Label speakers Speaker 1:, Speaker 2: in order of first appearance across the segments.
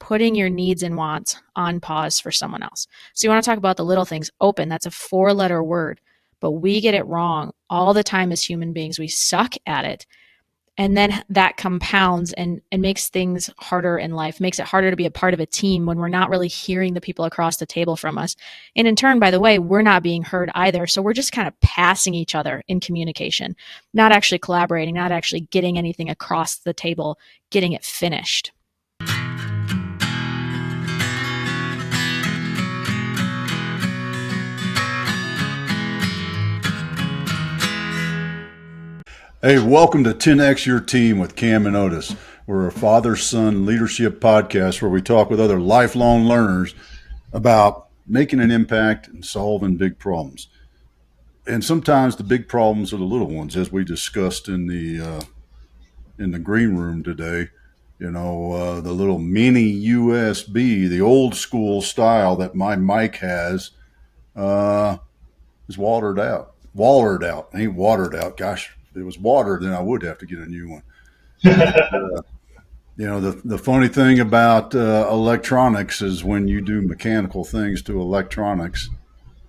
Speaker 1: putting your needs and wants on pause for someone else. So you want to talk about the little things. Open, that's a 4-letter word, but we get it wrong all the time as human beings. We suck at it. And then that compounds and makes things harder in life, makes it harder to be a part of a team when we're not really hearing the people across the table from us. And in turn, by the way, we're not being heard either. So we're just kind of passing each other in communication, not actually collaborating, not actually getting anything across the table, getting it finished.
Speaker 2: Hey, welcome to 10X Your Team with Camden and Otis. We're a father-son leadership podcast where we talk with other lifelong learners about making an impact and solving big problems. And sometimes the big problems are the little ones, as we discussed in the green room today. You know, the little mini USB, the old school style that my mic has, is watered out. Ain't watered out. Gosh, if it was watered, then I would have to get a new one. You know, the funny thing about electronics is when you do mechanical things to electronics,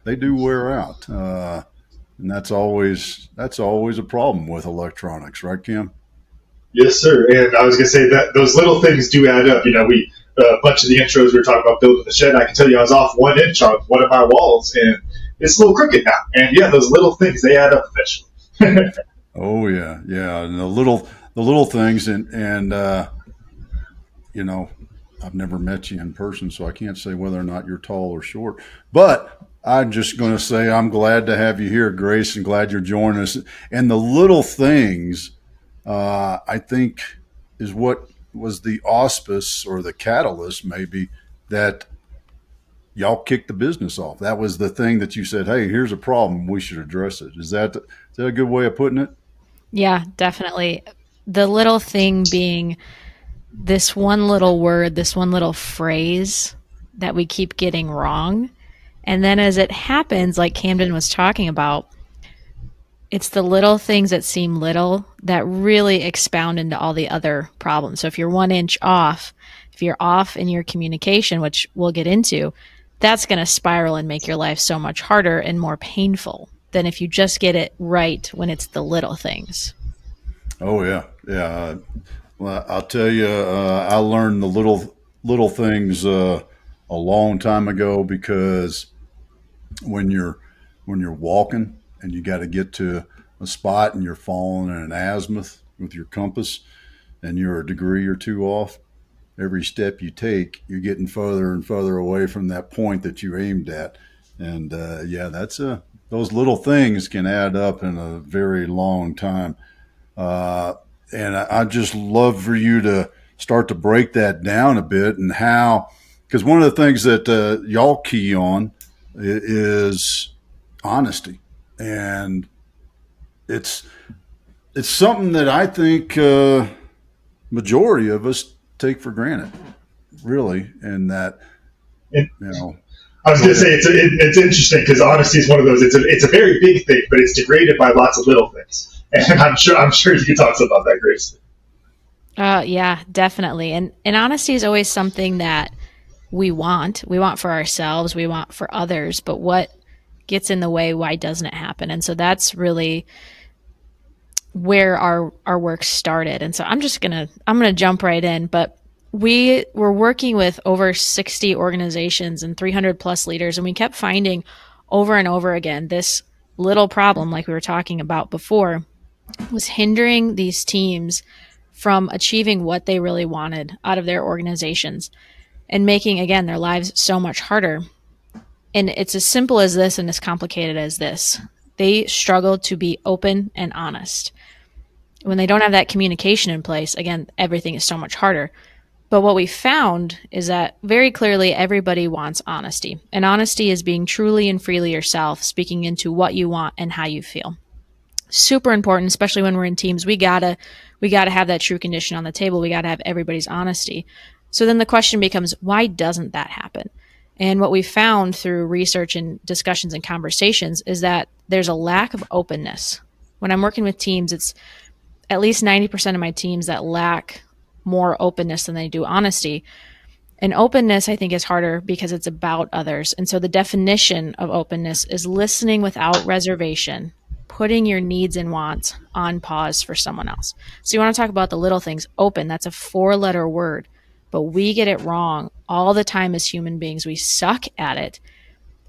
Speaker 2: they do wear out, and that's always a problem with electronics, right, Kim?
Speaker 3: Yes, sir. And I was going to say that those little things do add up. You know, a bunch of the intros we were talking about building the shed. I can tell you, I was off 1 inch on one of my walls, and it's a little crooked now. And yeah, those little things, they add up eventually.
Speaker 2: Oh yeah, and the little things, and you know, I've never met you in person, so I can't say whether or not you're tall or short. But I'm just going to say I'm glad to have you here, Grace, and glad you're joining us. And the little things, I think, is what was the auspice or the catalyst, maybe, that y'all kicked the business off. That was the thing that you said, "Hey, here's a problem. We should address it." Is that a good way of putting it?
Speaker 1: Yeah, definitely. The little thing being this one little word, this one little phrase that we keep getting wrong. And then as it happens, like Camden was talking about, it's the little things that seem little that really expound into all the other problems. So if you're 1 inch off, if you're off in your communication, which we'll get into, that's going to spiral and make your life so much harder and more painful than if you just get it right when it's the little things.
Speaker 2: Oh yeah. Well, I'll tell you, I learned the little things a long time ago, because when you're walking and you got to get to a spot and you're falling in an azimuth with your compass and you're a degree or two off, every step you take, you're getting further and further away from that point that you aimed at. And those little things can add up in a very long time. And I just love for you to start to break that down a bit, and how, because one of the things that y'all key on is honesty. And it's something that I think majority of us take for granted, really, and that, you know.
Speaker 3: I was going to say it's interesting because honesty is one of those. It's a very big thing, but it's degraded by lots of little things. And I'm sure you can talk some about that, Grace.
Speaker 1: Yeah, definitely. And honesty is always something that we want. We want for ourselves. We want for others. But what gets in the way? Why doesn't it happen? And so that's really where our work started. And so I'm gonna jump right in. But we were working with over 60 organizations and 300 plus leaders, and we kept finding over and over again this little problem, like we were talking about before, was hindering these teams from achieving what they really wanted out of their organizations and making, again, their lives so much harder. And it's as simple as this and as complicated as this. They struggle to be open and honest. When they don't have that communication in place, again, everything is so much harder. But what we found is that very clearly everybody wants honesty. And honesty is being truly and freely yourself, speaking into what you want and how you feel. Super important, especially when we're in teams. We gotta have that true condition on the table. We gotta have everybody's honesty. So then the question becomes, why doesn't that happen? And what we found through research and discussions and conversations is that there's a lack of openness. When I'm working with teams, it's at least 90% of my teams that lack more openness than they do honesty. And openness, I think, is harder because it's about others. And so the definition of openness is listening without reservation, putting your needs and wants on pause for someone else. So you want to talk about the little things. Open, that's a 4-letter word, but we get it wrong all the time as human beings. We suck at it.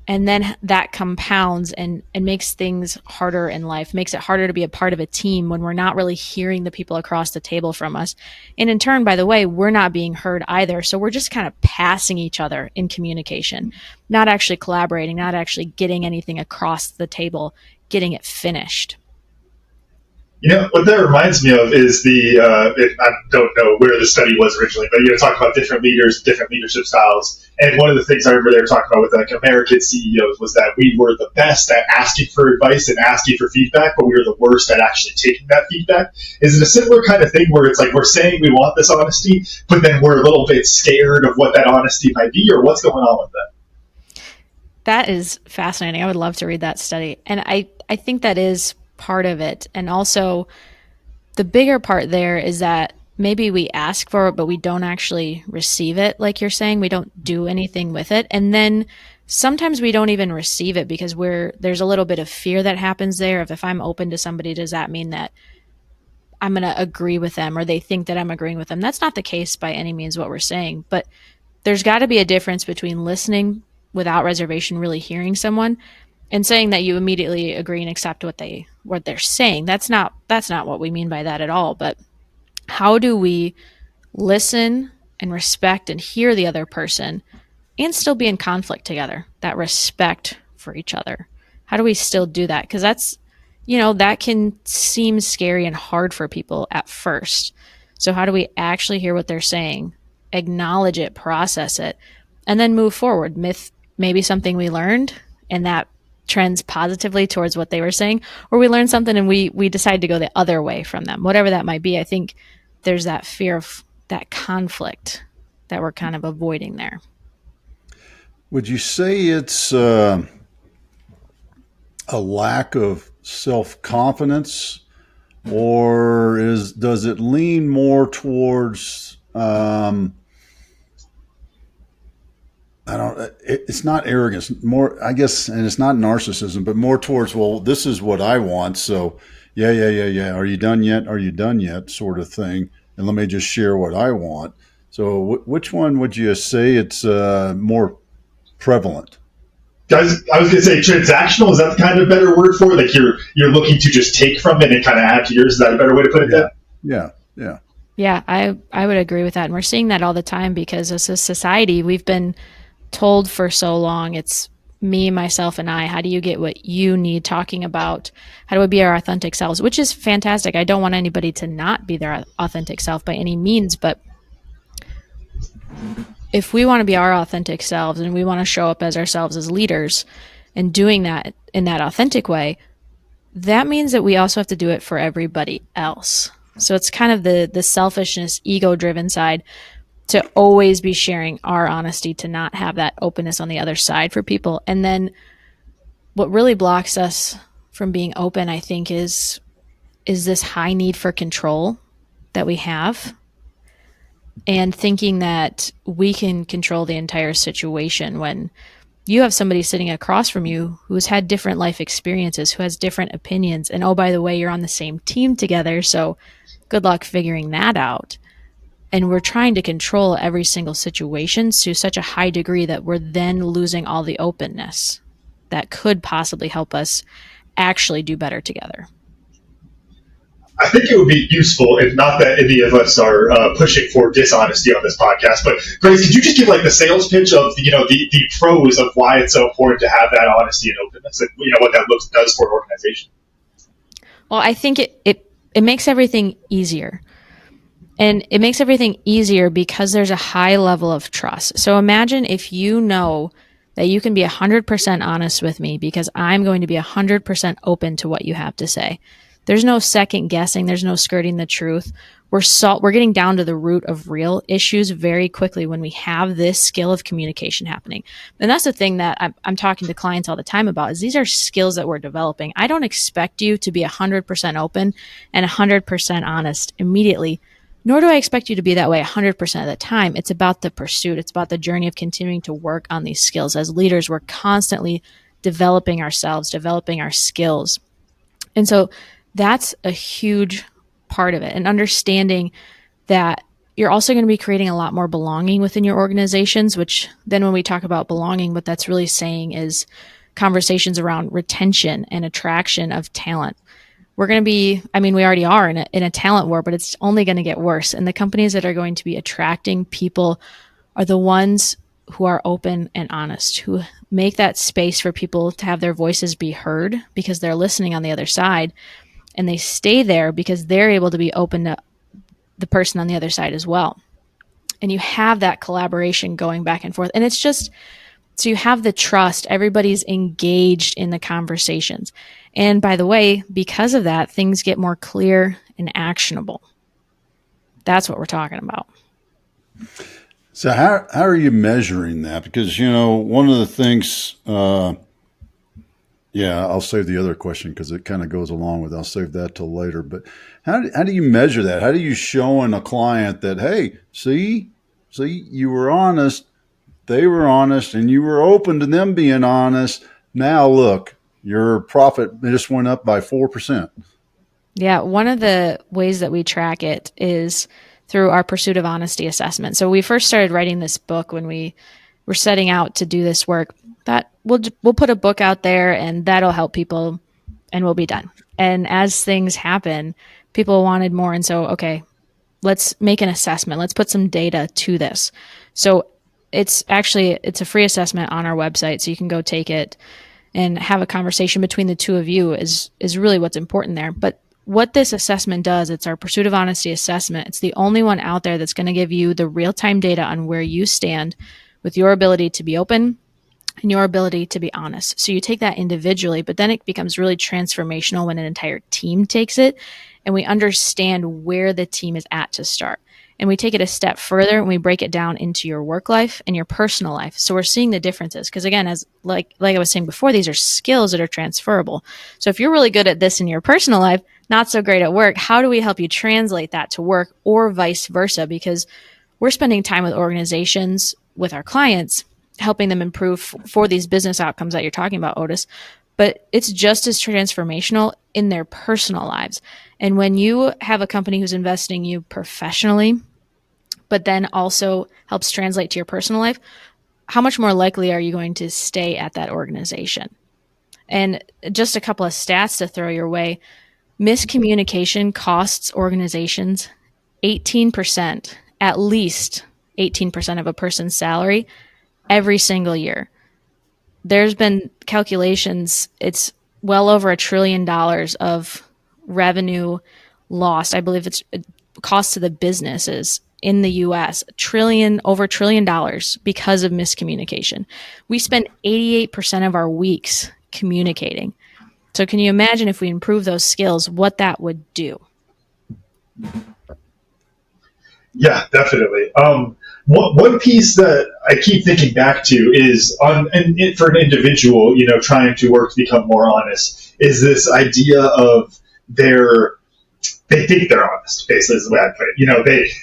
Speaker 1: And then that compounds and makes things harder in life, makes it harder to be a part of a team when we're not really hearing the people across the table from us. And in turn, by the way, we're not being heard either. So we're just kind of passing each other in communication, not actually collaborating, not actually getting anything across the table, getting it finished.
Speaker 3: What that reminds me of is I don't know where the study was originally, but talking about different leaders, different leadership styles. And one of the things I remember they were talking about with American CEOs was that we were the best at asking for advice and asking for feedback, but we were the worst at actually taking that feedback. Is it a similar kind of thing where it's like we're saying we want this honesty, but then we're a little bit scared of what that honesty might be, or what's going on with that?
Speaker 1: That is fascinating. I would love to read that study. And I think that is part of it. And also, the bigger part there is that maybe we ask for it, but we don't actually receive it. Like you're saying, we don't do anything with it. And then sometimes we don't even receive it because there's a little bit of fear that happens there. If I'm open to somebody, does that mean that I'm going to agree with them or they think that I'm agreeing with them? That's not the case by any means what we're saying. But there's got to be a difference between listening without reservation, really hearing someone, and saying that you immediately agree and accept what they're saying. That's not what we mean by that at all. But how do we listen and respect and hear the other person and still be in conflict together? That respect for each other. How do we still do that? Because that can seem scary and hard for people at first. So how do we actually hear what they're saying, acknowledge it, process it, and then move forward? Maybe something we learned and that trends positively towards what they were saying, or we learn something and we decide to go the other way from them, whatever that might be. I think there's that fear of that conflict that we're kind of avoiding there.
Speaker 2: Would you say it's a lack of self confidence, or does it lean more towards it's not arrogance, more, I guess, and it's not narcissism, but more towards, well, this is what I want. So yeah. Are you done yet? Are you done yet? Sort of thing. And let me just share what I want. So which one would you say it's more prevalent?
Speaker 3: Guys, I was going to say transactional. Is that the kind of better word for it? Like you're looking to just take from it and kind of add to yours? Is that a better way to put it?
Speaker 2: Yeah.
Speaker 1: Yeah, I would agree with that. And we're seeing that all the time because as a society, we've been told for so long, it's me, myself, and I. How do you get what you need? Talking about how do we be our authentic selves, which is fantastic. I don't want anybody to not be their authentic self by any means, but if we want to be our authentic selves and we want to show up as ourselves as leaders and doing that in that authentic way, that means that we also have to do it for everybody else. So it's kind of the selfishness, ego-driven side to always be sharing our honesty, to not have that openness on the other side for people. And then what really blocks us from being open, I think, is this high need for control that we have, and thinking that we can control the entire situation when you have somebody sitting across from you who's had different life experiences, who has different opinions. And oh, by the way, you're on the same team together, so good luck figuring that out. And we're trying to control every single situation to such a high degree that we're then losing all the openness that could possibly help us actually do better together.
Speaker 3: I think it would be useful, if not that any of us are pushing for dishonesty on this podcast, but Grace, could you just give like the sales pitch of the pros of why it's so important to have that honesty and openness, and what that does for an organization?
Speaker 1: Well, I think it makes everything easier. And it makes everything easier because there's a high level of trust. So imagine if you know that you can be 100% honest with me because I'm going to be 100% open to what you have to say. There's no second guessing. There's no skirting the truth. We're getting down to the root of real issues very quickly when we have this skill of communication happening. And that's the thing that I'm talking to clients all the time about, is these are skills that we're developing. I don't expect you to be 100% open and 100% honest immediately, Nor do I expect you to be that way 100% of the time. It's about the pursuit. It's about the journey of continuing to work on these skills. As leaders, we're constantly developing ourselves, developing our skills. And so that's a huge part of it. And understanding that you're also going to be creating a lot more belonging within your organizations, which then when we talk about belonging, what that's really saying is conversations around retention and attraction of talent. We're going to be, I mean, we already are in a talent war, but it's only going to get worse. And the companies that are going to be attracting people are the ones who are open and honest, who make that space for people to have their voices be heard because they're listening on the other side. And they stay there because they're able to be open to the person on the other side as well. And you have that collaboration going back and forth. And it's just, so you have the trust, everybody's engaged in the conversations. And by the way, because of that, things get more clear and actionable. That's what we're talking about.
Speaker 2: So how are you measuring that? Because, one of the things, yeah, I'll save the other question because it kind of goes along with it. I'll save that till later. But how do you measure that? How do you show in a client that, hey, see, you were honest, they were honest, and you were open to them being honest. Now look, your profit just went up by 4%.
Speaker 1: Yeah, one of the ways that we track it is through our pursuit of honesty assessment. So we first started writing this book when we were setting out to do this work. That we'll put a book out there and that'll help people and we'll be done. And as things happen, people wanted more. And so, okay, let's make an assessment. Let's put some data to this. So it's a free assessment on our website. So you can go take it and have a conversation between the two of you is really what's important there. But what this assessment does, it's our pursuit of honesty assessment. It's the only one out there that's going to give you the real-time data on where you stand with your ability to be open and your ability to be honest. So you take that individually, but then it becomes really transformational when an entire team takes it and we understand where the team is at to start. And we take it a step further and we break it down into your work life and your personal life. So we're seeing the differences. Because again, as like I was saying before, these are skills that are transferable. So if you're really good at this in your personal life, not so great at work, how do we help you translate that to work or vice versa? Because we're spending time with organizations, with our clients, helping them improve for these business outcomes that you're talking about, Otis. But it's just as transformational in their personal lives. And when you have a company who's investing you professionally, but then also helps translate to your personal life, how much more likely are you going to stay at that organization? And just a couple of stats to throw your way. Miscommunication costs organizations 18%, at least 18% of a person's salary every single year. There's been calculations, it's well over $1 trillion of revenue lost. I believe it's cost to the businesses in the US, over $1 trillion because of miscommunication. We spend 88% of our weeks communicating. So can you imagine if we improve those skills, what that would do?
Speaker 3: Yeah, definitely. One piece that I keep thinking back to is for an individual, trying to work to become more honest, is this idea of they think they're honest, basically is the way I put it.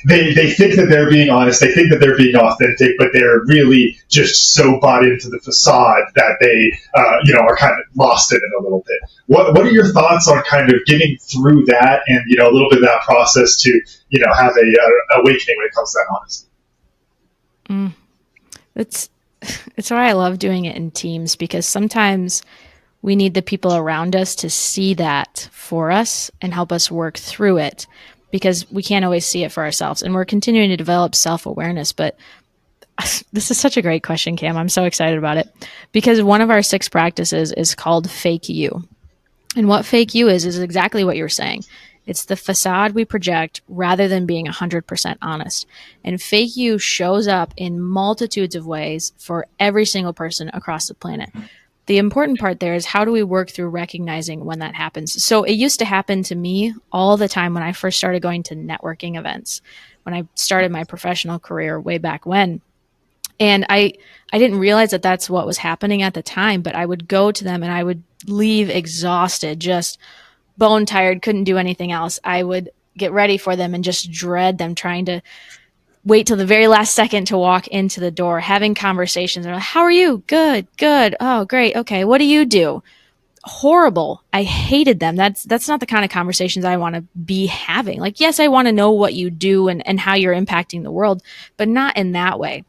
Speaker 3: They think that they're being honest, they think that they're being authentic, but they're really just so bought into the facade that they, are kind of lost in it a little bit. What are your thoughts on kind of getting through that and, a little bit of that process to, have a awakening when it comes to that honesty?
Speaker 1: It's why I love doing it in teams, because sometimes we need the people around us to see that for us and help us work through it, because we can't always see it for ourselves. And we're continuing to develop self-awareness. But this is such a great question, Cam. I'm so excited about it, because one of our 6 practices is called fake you. And what fake you is exactly what you're saying. It's the facade we project rather than being 100% honest. And fake you shows up in multitudes of ways for every single person across the planet. The important part there is, how do we work through recognizing when that happens? So it used to happen to me all the time when I first started going to networking events, when I started my professional career way back when. And I didn't realize that that's what was happening at the time, but I would go to them and I would leave exhausted, just bone tired, couldn't do anything else. I would get ready for them and just dread them, trying to wait till the very last second to walk into the door, having conversations. Like, how are you? Good, good. Oh, great. Okay. What do you do? Horrible. I hated them. That's not the kind of conversations I want to be having. Like, yes, I want to know what you do and how you're impacting the world, but not in that way.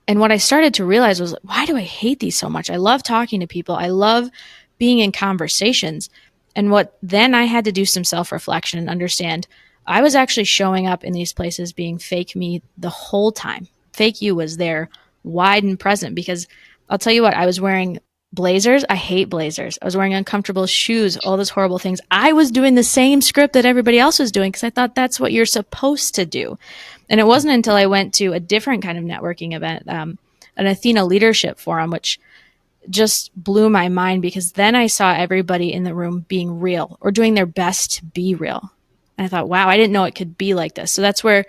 Speaker 1: And what I started to realize was, why do I hate these so much? I love talking to people. I love being in conversations. And what then I had to do some self-reflection and understand I was actually showing up in these places being fake me the whole time. Fake you was there, wide and present, because I'll tell you what, I was wearing blazers. I hate blazers. I was wearing uncomfortable shoes, all those horrible things. I was doing the same script that everybody else was doing because I thought that's what you're supposed to do. And it wasn't until I went to a different kind of networking event, an Athena leadership forum, which just blew my mind, because then I saw everybody in the room being real or doing their best to be real. And I thought, wow, I didn't know it could be like this. So that's where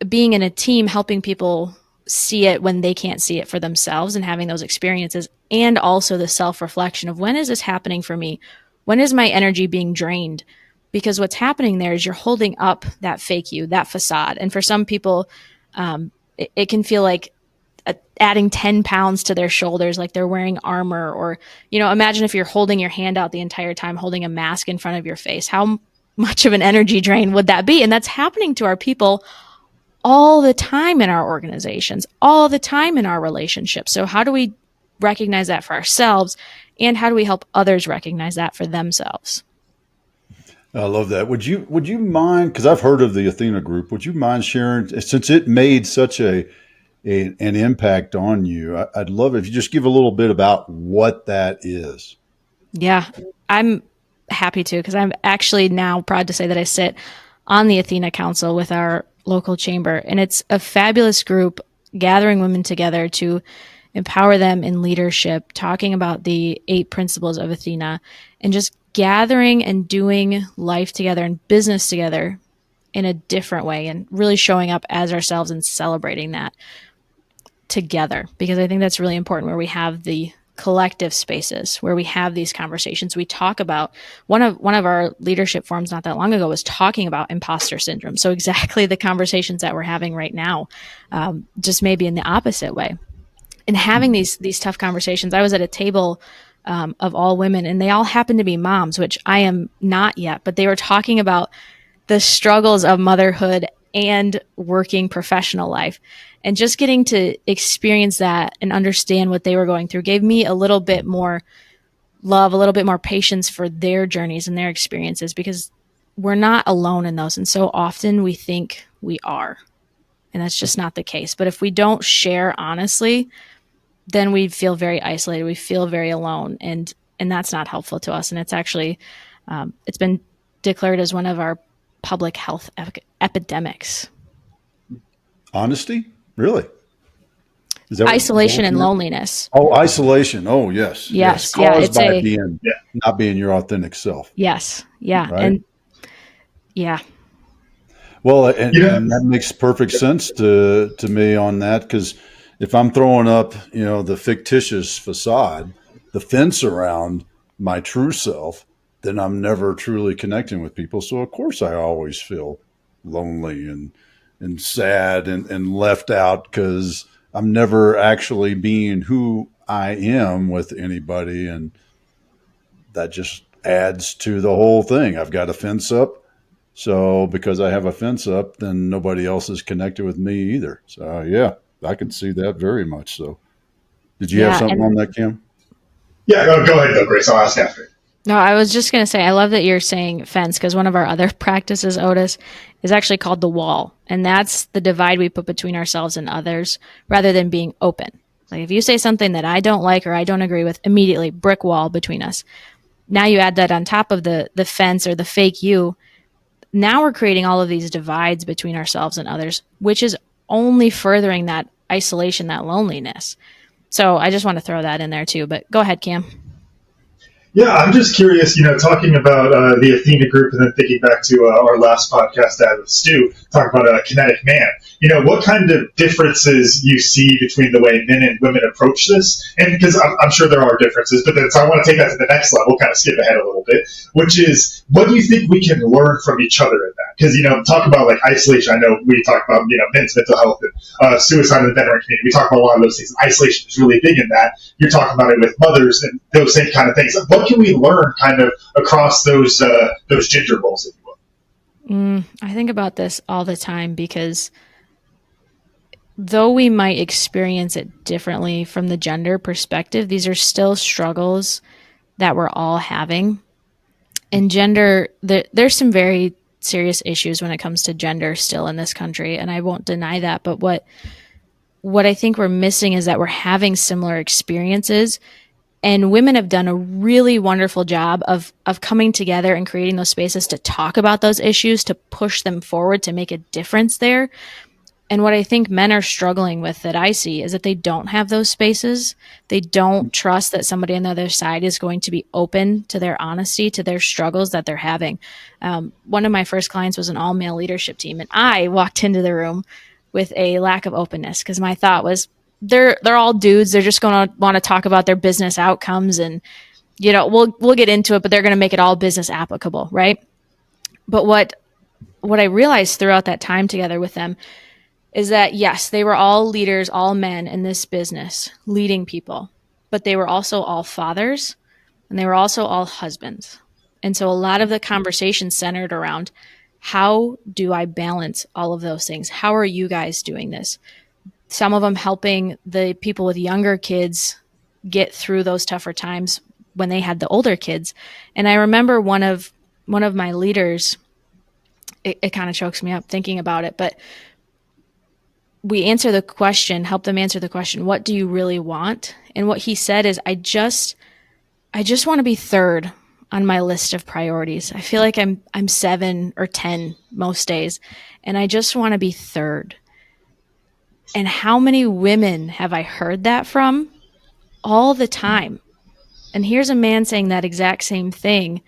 Speaker 1: being in a team, helping people see it when they can't see it for themselves and having those experiences, and also the self-reflection of, when is this happening for me? When is my energy being drained? Because what's happening there is you're holding up that fake you, that facade. And for some people, it can feel like adding 10 pounds to their shoulders, like they're wearing armor. Or, imagine if you're holding your hand out the entire time, holding a mask in front of your face. How much of an energy drain would that be? And that's happening to our people all the time in our organizations, all the time in our relationships. So how do we recognize that for ourselves, and how do we help others recognize that for themselves?
Speaker 2: I love that. Would you mind, because I've heard of the Athena Group, would you mind sharing, since it made such an impact on you, I'd love if you just give a little bit about what that is.
Speaker 1: Yeah, I'm happy to, because I'm actually now proud to say that I sit on the Athena Council with our local chamber, and it's a fabulous group gathering women together to empower them in leadership, talking about the 8 principles of Athena, and just gathering and doing life together and business together in a different way, and really showing up as ourselves and celebrating that together. Because I think that's really important, where we have the collective spaces where we have these conversations. We talk about one of our leadership forums not that long ago was talking about imposter syndrome. So exactly the conversations that we're having right now, just maybe in the opposite way. And having these tough conversations. I was at a table of all women, and they all happened to be moms, which I am not yet, but they were talking about the struggles of motherhood and working professional life. And just getting to experience that and understand what they were going through gave me a little bit more love, a little bit more patience for their journeys and their experiences, because we're not alone in those. And so often we think we are, and that's just not the case. But if we don't share honestly, then we feel very isolated. We feel very alone, and that's not helpful to us. And it's actually, it's been declared as one of our public health epidemics.
Speaker 2: Honesty? Really? Is that
Speaker 1: isolation and loneliness.
Speaker 2: Oh, isolation. Oh, yes.
Speaker 1: Yes.
Speaker 2: Caused by not being your authentic self.
Speaker 1: Yes. Yeah.
Speaker 2: Right?
Speaker 1: And yeah.
Speaker 2: Well, and that makes perfect sense to me on that, because if I'm throwing up, the fictitious facade, the fence around my true self, then I'm never truly connecting with people. So of course I always feel lonely and sad and left out, because I'm never actually being who I am with anybody. And that just adds to the whole thing. I've got a fence up. So because I have a fence up, then nobody else is connected with me either. So yeah, I can see that very much so. Did you have something on that, Kim?
Speaker 3: Yeah, go ahead though, Grace. I'll ask after.
Speaker 1: No, I was just going to say, I love that you're saying fence, because one of our other practices, Otis, is actually called the wall. And that's the divide we put between ourselves and others, rather than being open. Like if you say something that I don't like or I don't agree with, immediately brick wall between us. Now you add that on top of the fence or the fake you. Now we're creating all of these divides between ourselves and others, which is only furthering that isolation, that loneliness. So I just want to throw that in there too. But go ahead, Cam.
Speaker 3: Yeah, I'm just curious, talking about the Athena Group, and then thinking back to our last podcast that with Stu, talking about a kinetic man. what kind of differences you see between the way men and women approach this. And because I'm sure there are differences, but then so I want to take that to the next level, kind of skip ahead a little bit, which is what do you think we can learn from each other in that? Because, talk about like isolation. I know we talk about, men's mental health and suicide in the veteran community. We talk about a lot of those things. Isolation is really big in that. You're talking about it with mothers and those same kind of things. What can we learn kind of across those gender roles, if you will?
Speaker 1: I think about this all the time because though we might experience it differently from the gender perspective, these are still struggles that we're all having. And gender, there's some very serious issues when it comes to gender still in this country, and I won't deny that. But what I think we're missing is that we're having similar experiences, and women have done a really wonderful job of coming together and creating those spaces to talk about those issues, to push them forward, to make a difference there. And what I think men are struggling with that I see is that they don't have those spaces. They don't trust that somebody on the other side is going to be open to their honesty, to their struggles that they're having. One of my first clients was an all-male leadership team, and I walked into the room with a lack of openness because my thought was, they're all dudes. They're just going to want to talk about their business outcomes, and we'll get into it, but they're going to make it all business applicable, right? But what I realized throughout that time together with them is that, yes, they were all leaders, all men in this business, leading people, but they were also all fathers, and they were also all husbands. And so a lot of the conversation centered around, how do I balance all of those things? How are you guys doing this? Some of them helping the people with younger kids get through those tougher times when they had the older kids. And I remember one of my leaders, it kind of chokes me up thinking about it, but we help them answer the question, what do you really want? And what he said is, I just want to be third on my list of priorities. I feel like I'm 7 or 10 most days, and I just want to be third. And how many women have I heard that from? All the time. And here's a man saying that exact same thing.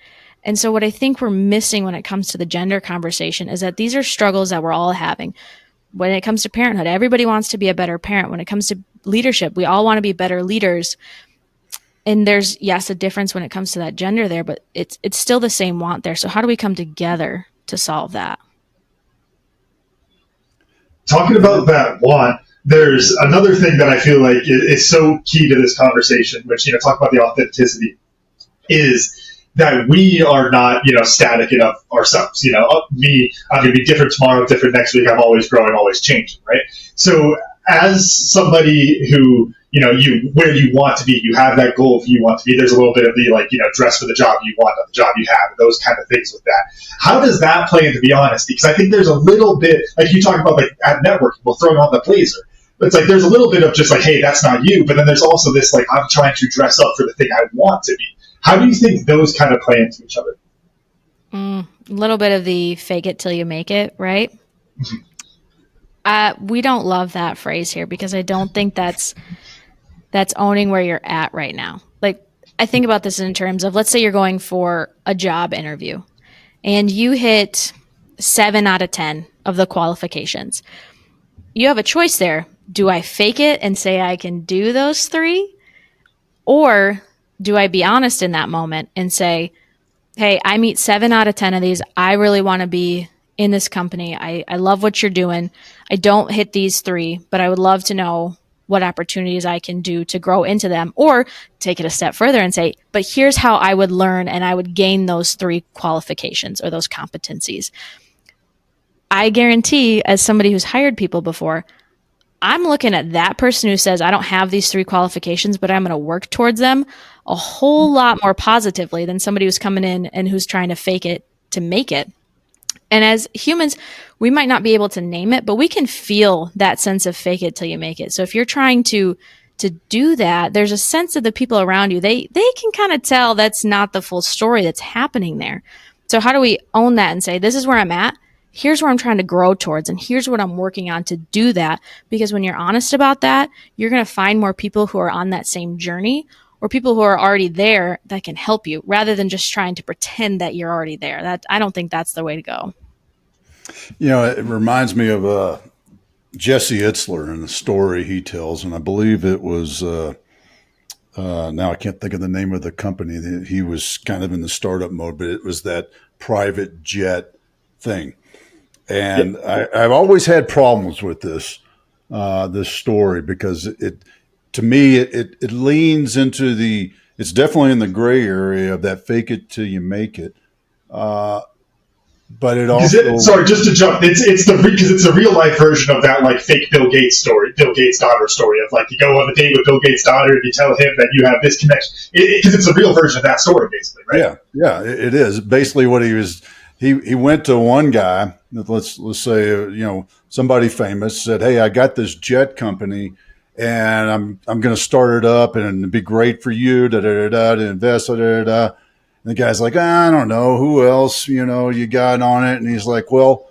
Speaker 1: And so what I think we're missing when it comes to the gender conversation is that these are struggles that we're all having. When it comes to parenthood, everybody wants to be a better parent. When it comes to leadership, we all want to be better leaders. And there's, yes, a difference when it comes to that gender there, but it's still the same want there. So how do we come together to solve that?
Speaker 3: Talking about that want, there's another thing that I feel like is so key to this conversation, which, talk about the authenticity, is that we are not, static enough ourselves. Me, I'm going to be different tomorrow, different next week. I'm always growing, always changing, right? So as somebody who, where you want to be, you have that goal of you want to be, there's a little bit of the, dress for the job you want, the job you have, those kind of things with that. How does that play into the honesty? Because I think there's a little bit, like you talk about, like at networking, we'll throw on the blazer. But it's like, there's a little bit of just like, hey, that's not you. But then there's also this, like, I'm trying to dress up for the thing I want to be. How do you think those kind of play into each other?
Speaker 1: A little bit of the fake it till you make it, right? We don't love that phrase here because I don't think that's owning where you're at right now. Like, I think about this in terms of, let's say you're going for a job interview and you hit 7 out of 10 of the qualifications. You have a choice there. Do I fake it and say I can do those 3? Or do I be honest in that moment and say, hey, I meet 7 out of 10 of these. I really want to be in this company. I love what you're doing. I don't hit these 3, but I would love to know what opportunities I can do to grow into them, or take it a step further and say, but here's how I would learn and I would gain those 3 qualifications or those competencies. I guarantee, as somebody who's hired people before, I'm looking at that person who says, I don't have these 3 qualifications, but I'm going to work towards them a whole lot more positively than somebody who's coming in and who's trying to fake it to make it. And as humans, we might not be able to name it, but we can feel that sense of fake it till you make it. So if you're trying to do that, there's a sense of the people around you. They can kind of tell that's not the full story that's happening there. So how do we own that and say, this is where I'm at? Here's where I'm trying to grow towards, and here's what I'm working on to do that. Because when you're honest about that, you're going to find more people who are on that same journey, or people who are already there that can help you, rather than just trying to pretend that you're already there. I don't think that's the way to go.
Speaker 2: It reminds me of Jesse Itzler and the story he tells, and I believe it was now I can't think of the name of the company. He was kind of in the startup mode, but it was that private jet thing.
Speaker 3: Yeah.
Speaker 2: And I've always had problems with this story because to me, it leans into it's definitely in the gray area of that fake it till you make it. But it also,
Speaker 3: Sorry, just to jump, because it's a real life version of that like fake Bill Gates story, Bill Gates' daughter story of like you go on a date with Bill Gates' daughter and you tell him that you have this connection because it's a real version of that story, basically, right?
Speaker 2: yeah, it is basically what he was. He went to one guy. Let's say somebody famous said, "Hey, I got this jet company, and I'm going to start it up, and it'd be great for you to invest da. And the guy's like, I don't know who else you got on it, and he's like, well,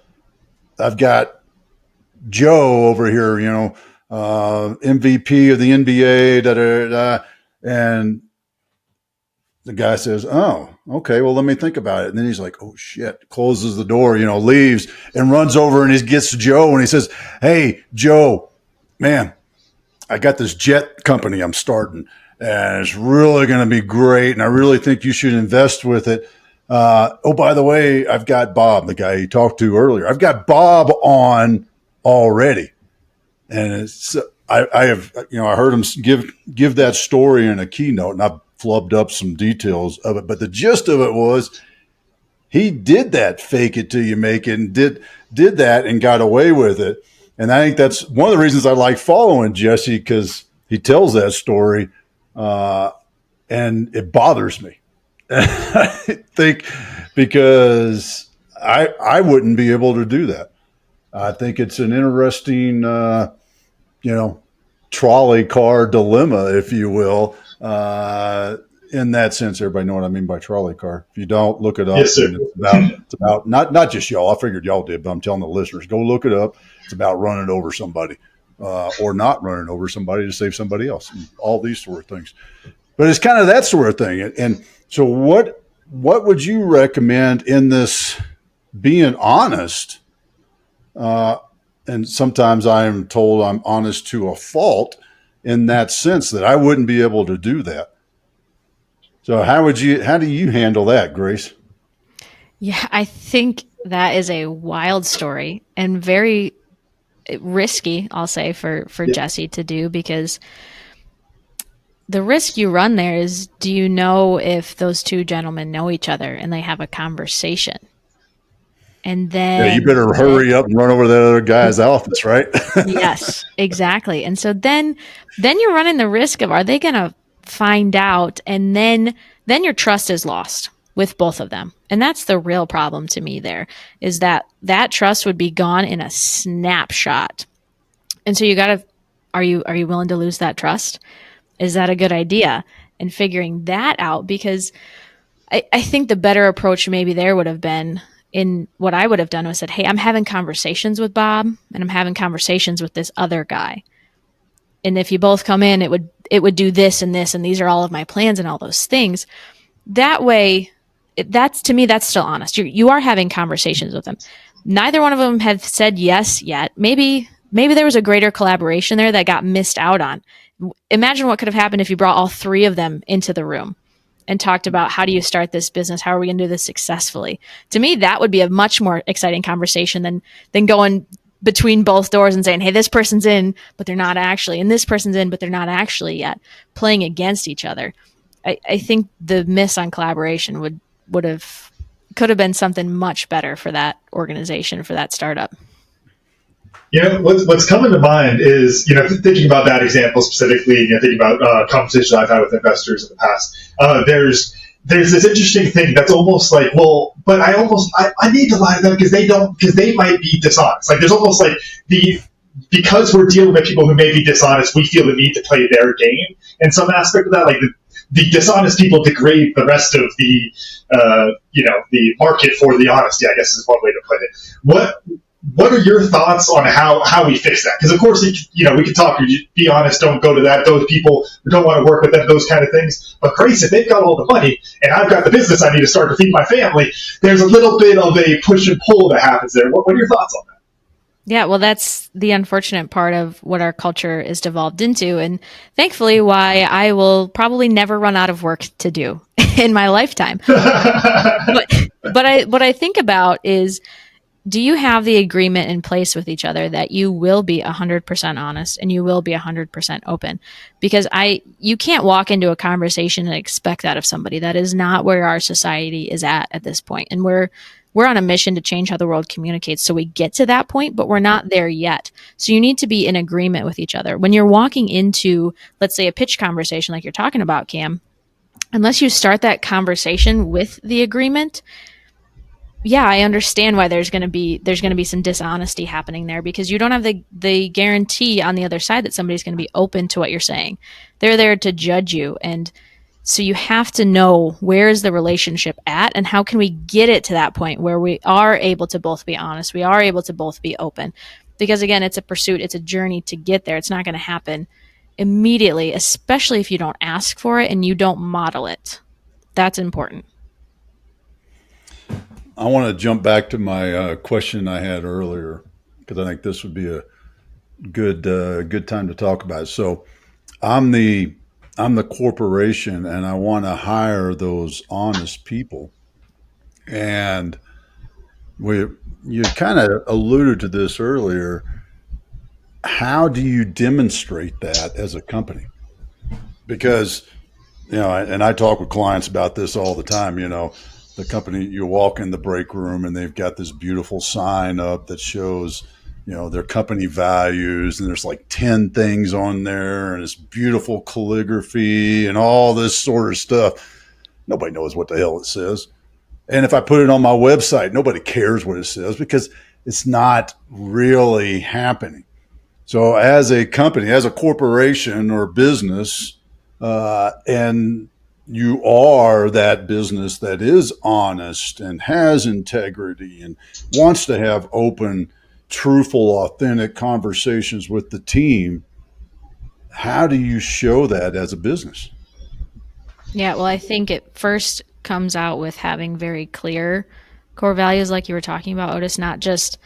Speaker 2: I've got Joe over here, MVP of the NBA and the guy says, oh, okay, well, let me think about it. And then he's like, oh, shit, closes the door, leaves and runs over and he gets to Joe and he says, hey, Joe, man, I got this jet company I'm starting and it's really going to be great. And I really think you should invest with it. Oh, by the way, I've got Bob, the guy you talked to earlier. I've got Bob on already. And I have, I heard him give that story in a keynote and I've flubbed up some details of it, but the gist of it was he did that fake it till you make it and did that and got away with it. And I think that's one of the reasons I like following Jesse because he tells that story and it bothers me. I think because I wouldn't be able to do that. I think it's an interesting, trolley car dilemma, if you will. In that sense, everybody know what I mean by trolley car. If you don't, look it up.
Speaker 3: Yes, sir.
Speaker 2: It's about not just y'all. I figured y'all did, but I'm telling the listeners, go look it up. It's about running over somebody or not running over somebody to save somebody else. And all these sort of things. But it's kind of that sort of thing. And so what would you recommend in this being honest? And sometimes I am told I'm honest to a fault in that sense that I wouldn't be able to do that. So how do you handle that, Grace?
Speaker 1: Yeah, I think that is a wild story and very risky, I'll say, for Jesse to do because the risk you run there is, do you know if those two gentlemen know each other and they have a conversation? And then
Speaker 2: you better hurry up and run over that other guy's office, right?
Speaker 1: Yes, exactly. And so then you're running the risk of, are they going to find out? And then your trust is lost with both of them. And that's the real problem to me there, is that trust would be gone in a snapshot. And so are you willing to lose that trust? Is that a good idea? And figuring that out, because I think the better approach maybe there would have been, in what I would have done was said, hey, I'm having conversations with Bob and I'm having conversations with this other guy. And if you both come in, it would do this and this, and these are all of my plans and all those things. That way, to me, that's still honest. You are having conversations with them. Neither one of them have said yes yet. Maybe there was a greater collaboration there that got missed out on. Imagine what could have happened if you brought all three of them into the room and talked about, how do you start this business? How are we going to do this successfully? To me, that would be a much more exciting conversation than going between both doors and saying, hey, this person's in, but they're not actually, and this person's in, but they're not actually yet, playing against each other. I think the miss on collaboration could have been something much better for that organization, for that startup.
Speaker 3: What's coming to mind is, thinking about that example specifically, thinking about conversations I've had with investors in the past. There's this interesting thing that's almost like, well, but I need to lie to them because they might be dishonest. Like there's almost like because we're dealing with people who may be dishonest, we feel the need to play their game. And some aspect of that, like the dishonest people degrade the rest of the market for the honesty, I guess is one way to put it. What are your thoughts on how we fix that? Because of course, we can talk. Be honest. Don't go to those people who don't want to work with them. Those kind of things. But Grace, if they've got all the money and I've got the business I need to start to feed my family, there's a little bit of a push and pull that happens there. What are your thoughts on that?
Speaker 1: Yeah, well, that's the unfortunate part of what our culture is devolved into. And thankfully, why I will probably never run out of work to do in my lifetime. But, what I think about is, do you have the agreement in place with each other that you will be 100% honest and you will be 100% open? Because you can't walk into a conversation and expect that of somebody. That is not where our society is at this point. And we're on a mission to change how the world communicates. So we get to that point, but we're not there yet. So you need to be in agreement with each other. When you're walking into, let's say, a pitch conversation like you're talking about, Cam, unless you start that conversation with the agreement, yeah, I understand why there's going to be some dishonesty happening there, because you don't have the guarantee on the other side that somebody's going to be open to what you're saying. They're there to judge you, and so you have to know, where is the relationship at, and how can we get it to that point where we are able to both be honest, we are able to both be open. Because again, it's a pursuit, it's a journey to get there. It's not going to happen immediately, especially if you don't ask for it and you don't model it. That's important.
Speaker 2: I want to jump back to my question I had earlier because I think this would be a good time to talk about it. So I'm the I'm the corporation, and I want to hire those honest people. And we you kind of alluded to this earlier. How do you demonstrate that as a company? Because and I talk with clients about this all the time. The company, you walk in the break room and they've got this beautiful sign up that shows, their company values, and there's like 10 things on there, and it's beautiful calligraphy and all this sort of stuff. Nobody knows what the hell it says. And if I put it on my website, nobody cares what it says because it's not really happening. So, as a company, as a corporation or business, and you are that business that is honest and has integrity and wants to have open, truthful, authentic conversations with the team, how do you show that as a business?
Speaker 1: Yeah, well, I think it first comes out with having very clear core values, like you were talking about, Otis, not just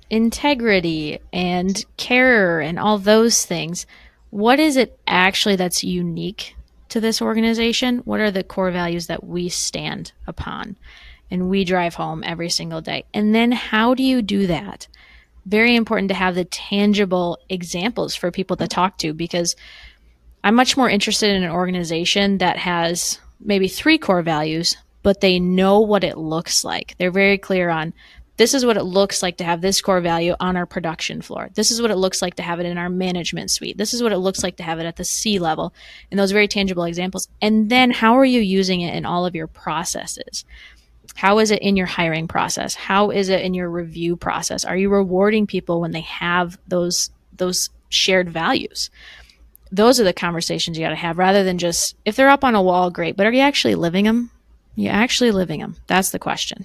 Speaker 1: integrity and care and all those things. What is it actually that's unique to this organization? What are the core values that we stand upon and we drive home every single day? And then how do you do that? Very important to have the tangible examples for people to talk to, because I'm much more interested in an organization that has maybe three core values, but they know what it looks like. They're very clear on, this is what it looks like to have this core value on our production floor. This is what it looks like to have it in our management suite. This is what it looks like to have it at the C level, and those very tangible examples. And then how are you using it in all of your processes? How is it in your hiring process? How is it in your review process? Are you rewarding people when they have those shared values? Those are the conversations you got to have, rather than just, if they're up on a wall, great, but are you actually living them? Are you actually living them? That's the question.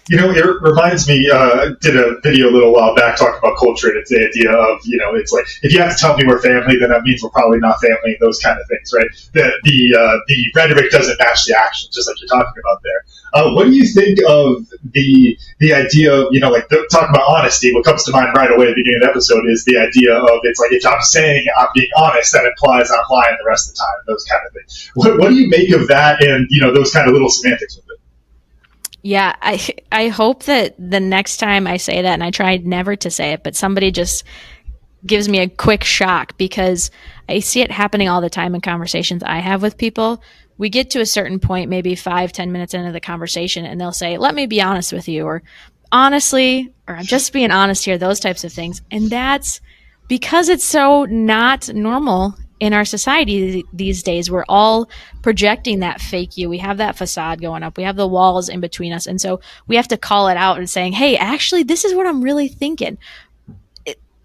Speaker 3: It reminds me, I did a video a little while back talking about culture, and it's the idea of, it's like, if you have to tell me we're family, then that means we're probably not family, and those kind of things, right? The rhetoric doesn't match the action, just like you're talking about there. What do you think of the idea of, talking about honesty? What comes to mind right away at the beginning of the episode is the idea of, it's like, if I'm saying I'm being honest, that implies I'm lying the rest of the time, those kind of things. What do you make of that and, those kind of little semantics with it?
Speaker 1: Yeah, I hope that the next time I say that, and I tried never to say it, but somebody just gives me a quick shock, because I see it happening all the time in conversations I have with people. We get to a certain point, maybe 5-10 minutes into the conversation, and they'll say, let me be honest with you, or honestly, or I'm just being honest here, those types of things. And that's because it's so not normal in our society these days. We're all projecting that fake you. We have that facade going up. We have the walls in between us. And so we have to call it out and saying, hey, actually, this is what I'm really thinking.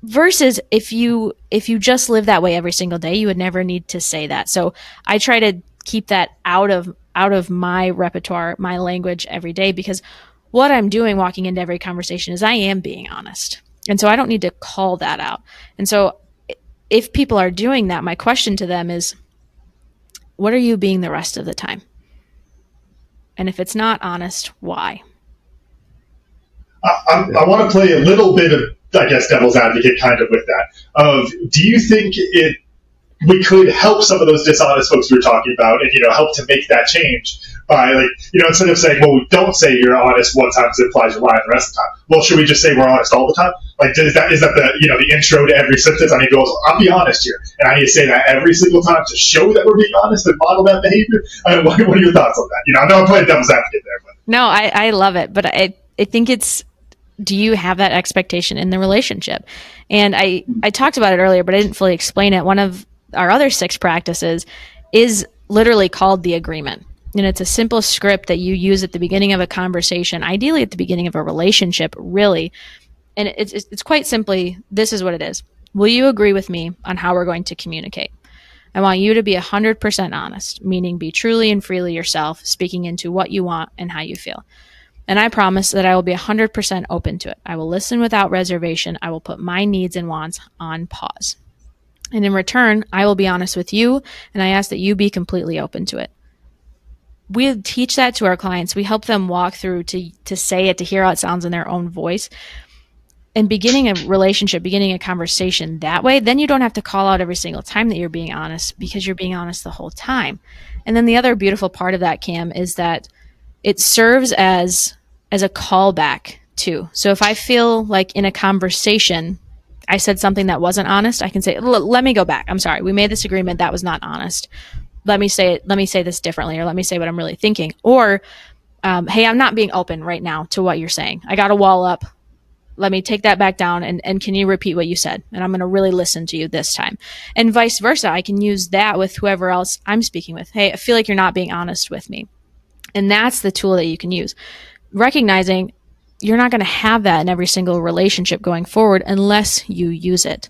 Speaker 1: Versus if you just live that way every single day, you would never need to say that. So I try to keep that out of my repertoire, my language every day, because what I'm doing walking into every conversation is I am being honest. And so I don't need to call that out. And so if people are doing that, my question to them is, what are you being the rest of the time? And if it's not honest, why?
Speaker 3: I want to play a little bit of, I guess, devil's advocate kind of with that. Do you think we could help some of those dishonest folks we were talking about, and help to make that change by, like, instead of saying, well, we don't say you're honest one time because it implies you're lying the rest of the time. Well, should we just say we're honest all the time? Like, is that the the intro to every sentence? I need to go, I'll be honest here, and I need to say that every single time to show that we're being honest and model that behavior. What are your thoughts on that? I know I'm playing devil's advocate there, but
Speaker 1: No, I love it, but I think it's, do you have that expectation in the relationship? And I talked about it earlier, but I didn't fully explain it. One of our other 6 practices is literally called the agreement. And it's a simple script that you use at the beginning of a conversation, ideally at the beginning of a relationship, really. And it's quite simply, this is what it is. Will you agree with me on how we're going to communicate? I want you to be 100% honest, meaning be truly and freely yourself, speaking into what you want and how you feel. And I promise that I will be 100% open to it. I will listen without reservation. I will put my needs and wants on pause. And in return, I will be honest with you, and I ask that you be completely open to it. We teach that to our clients. We help them walk through to say it, to hear how it sounds in their own voice. And beginning a relationship, beginning a conversation that way, then you don't have to call out every single time that you're being honest, because you're being honest the whole time. And then the other beautiful part of that, Cam, is that it serves as a callback too. So if I feel like in a conversation I said something that wasn't honest, I can say, let me go back. I'm sorry. We made this agreement. That was not honest. Let me say it. Let me say this differently, or let me say what I'm really thinking. Or, hey, I'm not being open right now to what you're saying. I got a wall up. Let me take that back down. And can you repeat what you said? And I'm going to really listen to you this time. And vice versa. I can use that with whoever else I'm speaking with. Hey, I feel like you're not being honest with me. And that's the tool that you can use. Recognizing you're not going to have that in every single relationship going forward unless you use it.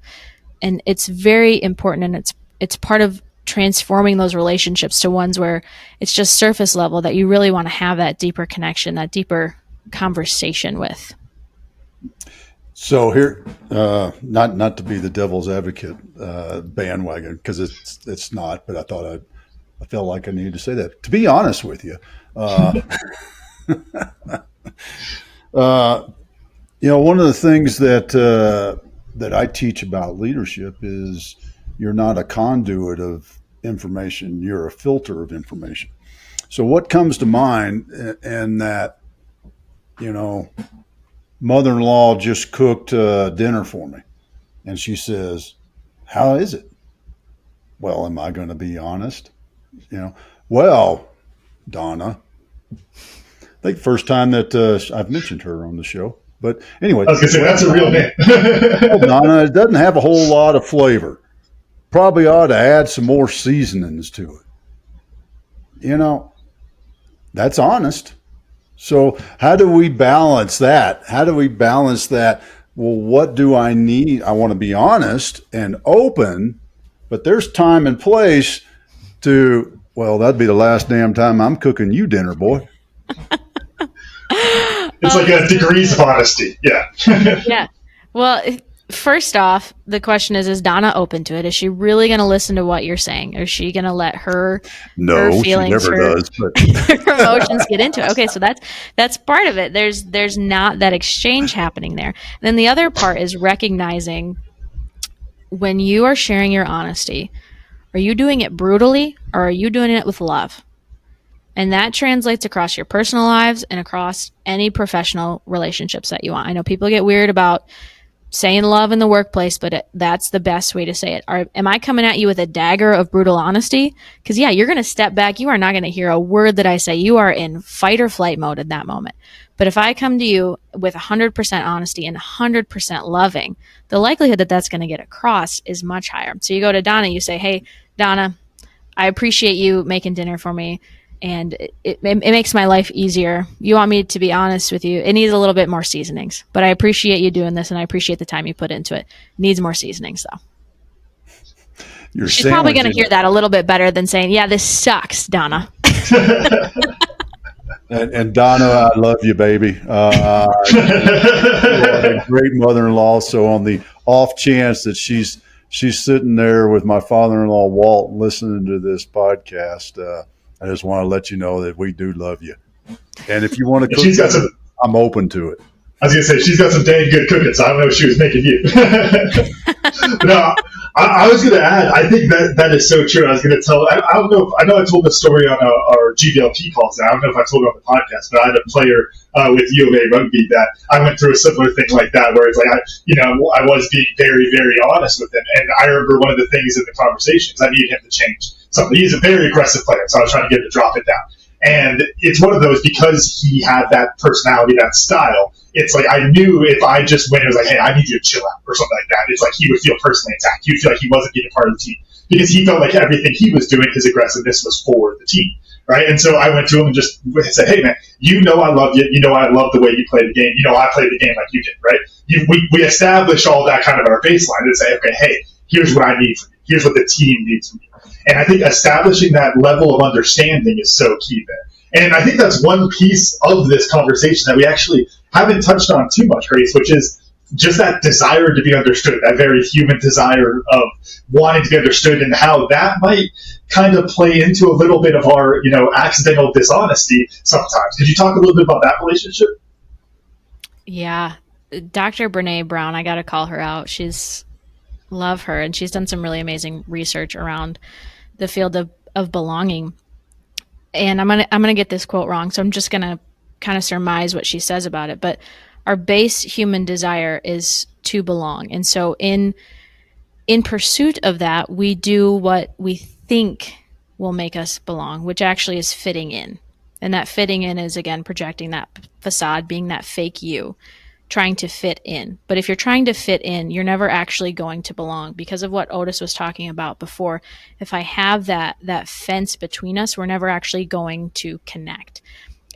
Speaker 1: And it's very important, and it's part of transforming those relationships to ones where it's just surface level, that you really want to have that deeper connection, that deeper conversation with.
Speaker 2: So here, not to be the devil's advocate bandwagon, because it's not, but I felt like I needed to say that. To be honest with you, one of the things that I teach about leadership is you're not a conduit of information, you're a filter of information. So what comes to mind, and that, mother-in-law just cooked dinner for me, and she says, how is it? Well, am I going to be honest? Well, Donna, I think first time that I've mentioned her on the show. But anyway,
Speaker 3: I was going to say, that's a real name.
Speaker 2: Well, Donna, it doesn't have a whole lot of flavor. Probably ought to add some more seasonings to it. That's honest. So how do we balance that? Well, what do I need? I want to be honest and open, but there's time and place to, well, that'd be the last damn time I'm cooking you dinner, boy.
Speaker 3: It's like a degrees of honesty. Yeah.
Speaker 1: Yeah. Well, first off, the question is Donna open to it? Is she really going to listen to what you're saying? Or is she going to let her feelings,
Speaker 2: she never does, but
Speaker 1: her emotions get into it? Okay, so that's part of it. There's not that exchange happening there. And then the other part is recognizing when you are sharing your honesty, are you doing it brutally or are you doing it with love? And that translates across your personal lives and across any professional relationships that you want. I know people get weird about saying love in the workplace, but that's the best way to say it. Am I coming at you with a dagger of brutal honesty? Because, yeah, you're going to step back. You are not going to hear a word that I say. You are in fight or flight mode at that moment. But if I come to you with 100% honesty and 100% loving, the likelihood that that's going to get across is much higher. So you go to Donna, you say, hey, Donna, I appreciate you making dinner for me. And it makes my life easier. You want me to be honest with you. It needs a little bit more seasonings, but I appreciate you doing this, and I appreciate the time you put into it. It needs more seasonings, though. She's probably going to hear that a little bit better than saying, yeah, this sucks, Donna.
Speaker 2: And Donna, I love you, baby. You are a great mother-in-law. So on the off chance that she's sitting there with my father-in-law, Walt, listening to this podcast, I just want to let you know that we do love you. And if you want to cook, I'm open to it.
Speaker 3: I was gonna say she's got some dang good cooking, so I don't know if she was making you. No, I was gonna add. I think that is so true. I was gonna tell. I don't know. I know I told the story on our GBLP calls. I don't know if I told it on the podcast, but I had a player with U of A rugby that I went through a similar thing like that, where it's like I was being very, very honest with him, and I remember one of the things in the conversations I needed him to change something. He's a very aggressive player, so I was trying to get him to drop it down. And it's one of those, because he had that personality, that style. It's like I knew if I just went and was like, hey, I need you to chill out or something like that, it's like he would feel personally attacked. He would feel like he wasn't being a part of the team because he felt like everything he was doing, his aggressiveness was for the team. Right. And so I went to him and just said, hey, man, I love you. I love the way you play the game. I played the game like you did. Right. We established all that kind of our baseline and say, okay, hey, here's what I need from you. Here's what the team needs from you. And I think establishing that level of understanding is so key there. And I think that's one piece of this conversation that we actually haven't touched on too much, Grace, which is just that desire to be understood, that very human desire of wanting to be understood, and how that might kind of play into a little bit of our, accidental dishonesty sometimes. Could you talk a little bit about that relationship?
Speaker 1: Yeah. Dr. Brene Brown, I got to call her out. Love her, and she's done some really amazing research around the field of belonging. And I'm gonna get this quote wrong, so I'm just gonna kind of surmise what she says about it. But our base human desire is to belong, and so in pursuit of that, we do what we think will make us belong, which actually is fitting in. And that fitting in is, again, projecting that facade, being that fake you, trying to fit in. But if you're trying to fit in, you're never actually going to belong, because of what Otis was talking about before. If I have that fence between us, we're never actually going to connect.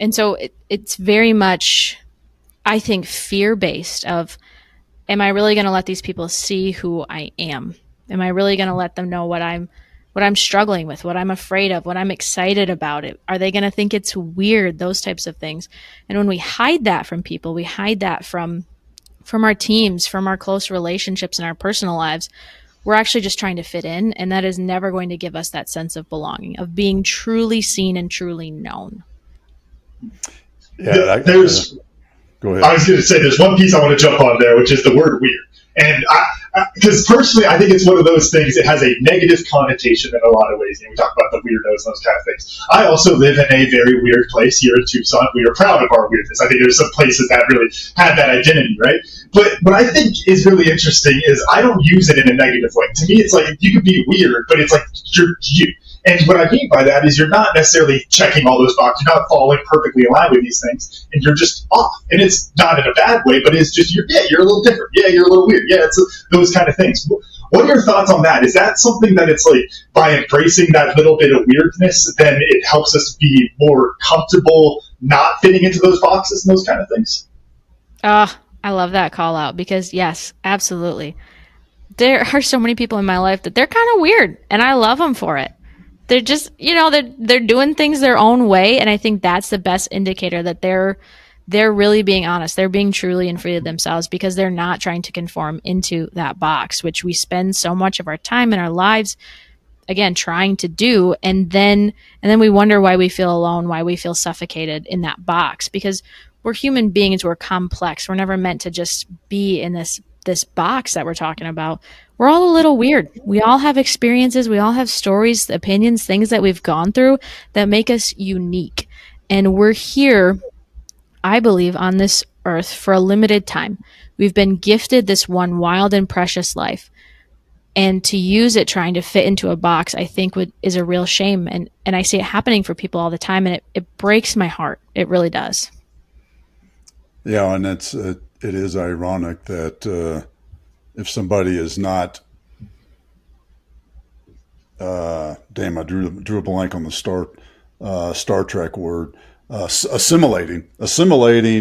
Speaker 1: And so it's very much, I think, fear-based of, am I really going to let these people see who I am? Am I really going to let them know what I'm struggling with, what I'm afraid of, what I'm excited about? It? Are they going to think it's weird? Those types of things. And when we hide that from people, we hide that from our teams, from our close relationships in our personal lives, we're actually just trying to fit in. And that is never going to give us that sense of belonging, of being truly seen and truly known.
Speaker 3: Yeah,
Speaker 2: go ahead.
Speaker 3: I was going to say there's one piece I want to jump on there, which is the word weird. And because personally, I think it's one of those things. It has a negative connotation in a lot of ways. We talk about the weirdos and those kind of things. I also live in a very weird place here in Tucson. We are proud of our weirdness. I think there's some places that really have that identity, right? But what I think is really interesting is I don't use it in a negative way. To me, it's like you could be weird, but it's like you're you. And what I mean by that is you're not necessarily checking all those boxes. You're not falling perfectly in line with these things, and you're just off. And it's not in a bad way, but it's just, you're a little different. Yeah, you're a little weird. Yeah, it's those kind of things. What are your thoughts on that? Is that something that it's like, by embracing that little bit of weirdness, then it helps us be more comfortable not fitting into those boxes and those kind of things?
Speaker 1: I love that call out, because yes, absolutely. There are so many people in my life that they're kind of weird, and I love them for it. They're just, they're doing things their own way. And I think that's the best indicator that they're really being honest. They're being truly and free of themselves, because they're not trying to conform into that box, which we spend so much of our time in our lives, again, trying to do. And then we wonder why we feel alone, why we feel suffocated in that box, because we're human beings. We're complex. We're never meant to just be in this box that we're talking about. We're all a little weird. We all have experiences. We all have stories, opinions, things that we've gone through that make us unique. And we're here, I believe, on this earth for a limited time. We've been gifted this one wild and precious life. And to use it trying to fit into a box, I think is a real shame. And I see it happening for people all the time, and it breaks my heart. It really does.
Speaker 2: Yeah, and it is ironic that if somebody is not, damn, I drew a blank on the Star Trek word, assimilating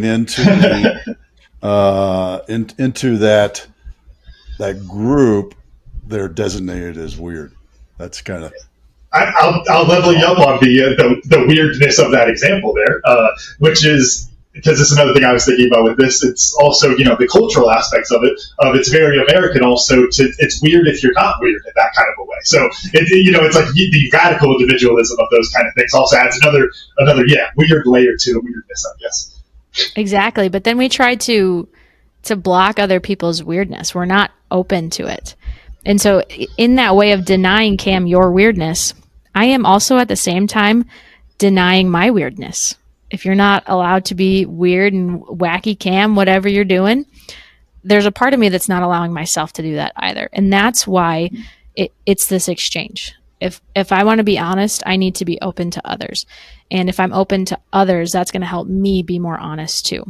Speaker 2: into into that group, they're designated as weird. That's kind of.
Speaker 3: I'll level you up on the weirdness of that example there, which is, because it's another thing I was thinking about with this. It's also, the cultural aspects of it. It's very American also. It's weird if you're not weird in that kind of a way. So it's like the radical individualism of those kind of things also adds another weird layer to the weirdness, I guess.
Speaker 1: Exactly. But then we try to block other people's weirdness. We're not open to it. And so in that way of denying Cam your weirdness, I am also at the same time denying my weirdness. If you're not allowed to be weird and wacky Cam, whatever you're doing, there's a part of me that's not allowing myself to do that either. And that's why it's this exchange. If I want to be honest, I need to be open to others. And if I'm open to others, that's going to help me be more honest too.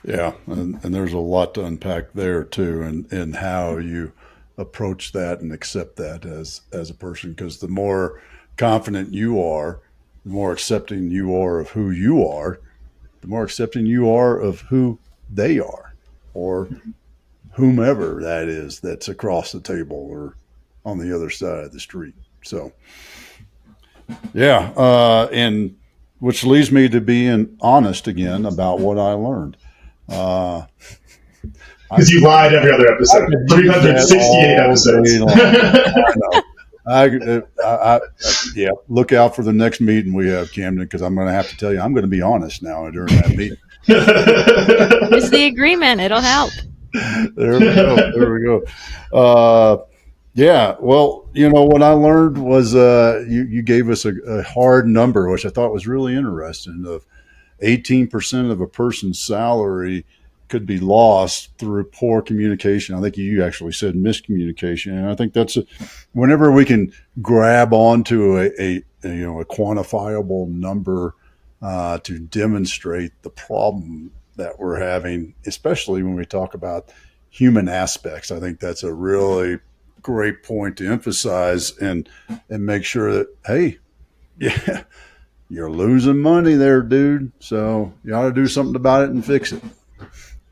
Speaker 2: Yeah, and there's a lot to unpack there too, and how you approach that and accept that as a person. Because the more confident you are, the more accepting you are of who you are, the more accepting you are of who they are, or whomever that is that's across the table or on the other side of the street. So, yeah, and which leads me to being honest again about what I learned. Uh, I,
Speaker 3: Because you lied every other
Speaker 2: I
Speaker 3: episode.
Speaker 2: could use that
Speaker 3: 368
Speaker 2: all day
Speaker 3: episodes.
Speaker 2: long. I know. Yeah. Look out for the next meeting we have, Camden, because I'm going to have to tell you I'm going to be honest now during that meeting.
Speaker 1: It's the agreement. It'll help.
Speaker 2: There we go. There we go. Yeah. Well, what I learned was you gave us a hard number, which I thought was really interesting. Of 18% of a person's salary could be lost through poor communication. I think you actually said miscommunication, and I think that's whenever we can grab onto a quantifiable number to demonstrate the problem that we're having, especially when we talk about human aspects. I think that's a really great point to emphasize and make sure that, hey, yeah, you're losing money there, dude. So you ought to do something about it and fix it.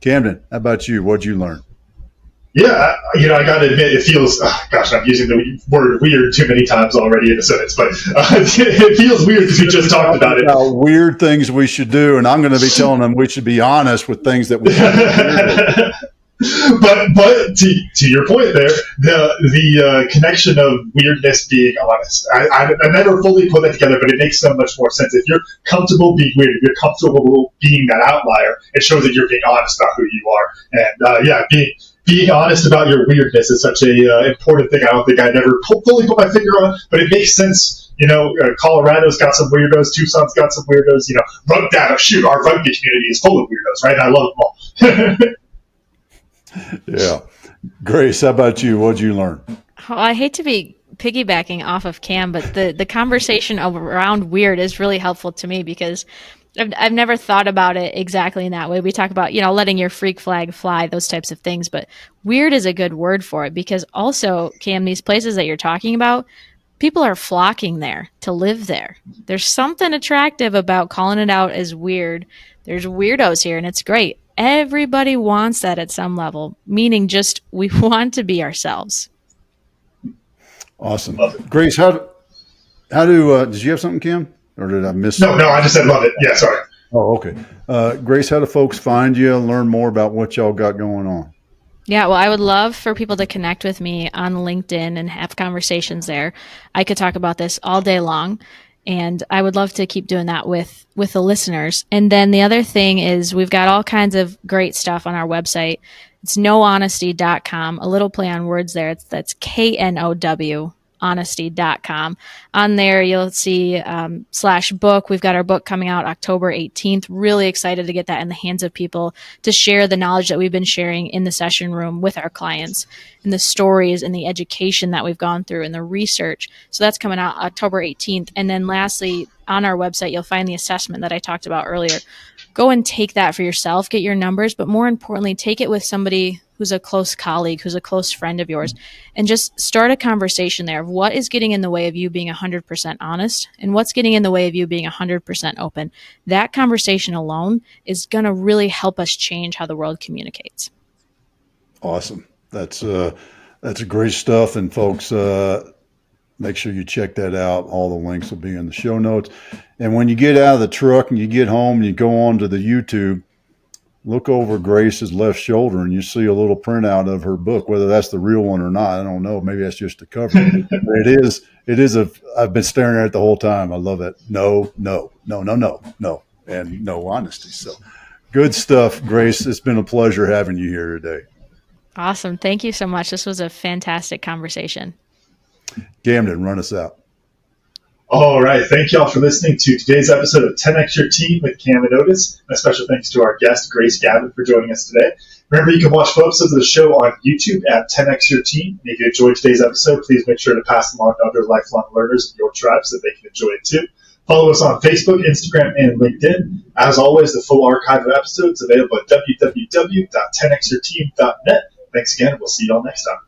Speaker 2: Camden, how about you? What'd you learn?
Speaker 3: Yeah, I got to admit, it feels, gosh, I'm using the word weird too many times already in a sentence, but it feels weird because we just talked about it.
Speaker 2: Weird things we should do, and I'm going to be telling them we should be honest with things that we do.
Speaker 3: But to your point there, the connection of weirdness being honest, I never fully put that together, but it makes so much more sense. If you're comfortable being weird, if you're comfortable being that outlier, it shows that you're being honest about who you are. And being honest about your weirdness is such a important thing. I don't think I never fully put my finger on, but it makes sense. Colorado's got some weirdos, Tucson's got some weirdos. Our rugby community is full of weirdos, right? And I love them all.
Speaker 2: Yeah. Grace, how about you? What'd you learn?
Speaker 1: Oh, I hate to be piggybacking off of Cam, but the conversation around weird is really helpful to me because I've never thought about it exactly in that way. We talk about, letting your freak flag fly, those types of things, but weird is a good word for it because also, Cam, these places that you're talking about, people are flocking there to live there. There's something attractive about calling it out as weird. There's weirdos here and it's great. Everybody wants that at some level, meaning just we want to be ourselves.
Speaker 2: Awesome. Grace, how do did you have something, Kim? Or did I miss?
Speaker 3: No, I just said love it. Yeah, sorry.
Speaker 2: Oh, okay. Grace, how do folks find you and learn more about what y'all got going on?
Speaker 1: Yeah, well, I would love for people to connect with me on LinkedIn and have conversations there. I could talk about this all day long, and I would love to keep doing that with the listeners. And then the other thing is we've got all kinds of great stuff on our website. It's knowhonesty.com, a little play on words there. That's KNOW. honesty.com. On there, you'll see /book. We've got our book coming out October 18th. Really excited to get that in the hands of people to share the knowledge that we've been sharing in the session room with our clients and the stories and the education that we've gone through and the research. So that's coming out October 18th. And then lastly, on our website, you'll find the assessment that I talked about earlier. Go and take that for yourself, get your numbers, but more importantly, take it with somebody who's a close colleague, who's a close friend of yours, and just start a conversation there of what is getting in the way of you being 100% honest and what's getting in the way of you being 100% open. That conversation alone is going to really help us change how the world communicates.
Speaker 2: Awesome. That's great stuff. And folks, make sure you check that out. All the links will be in the show notes. And when you get out of the truck and you get home and you go on to the YouTube, look over Grace's left shoulder and you see a little printout of her book, whether that's the real one or not. I don't know. Maybe that's just a cover. But it is I've been staring at it the whole time. I love it. No. and no honesty. So good stuff, Grace. It's been a pleasure having you here today.
Speaker 1: Awesome. Thank you so much. This was a fantastic conversation.
Speaker 2: Camden, run us out.
Speaker 3: All right. Thank you all for listening to today's episode of 10X Your Team with Camden and Otis. A special thanks to our guest, Grace Gavin, for joining us today. Remember, you can watch full episodes of the show on YouTube at 10X Your Team. And if you enjoyed today's episode, please make sure to pass them on to other lifelong learners in your tribe so that they can enjoy it too. Follow us on Facebook, Instagram, and LinkedIn. As always, the full archive of episodes available at www.10xyourteam.net. Thanks again, and we'll see you all next time.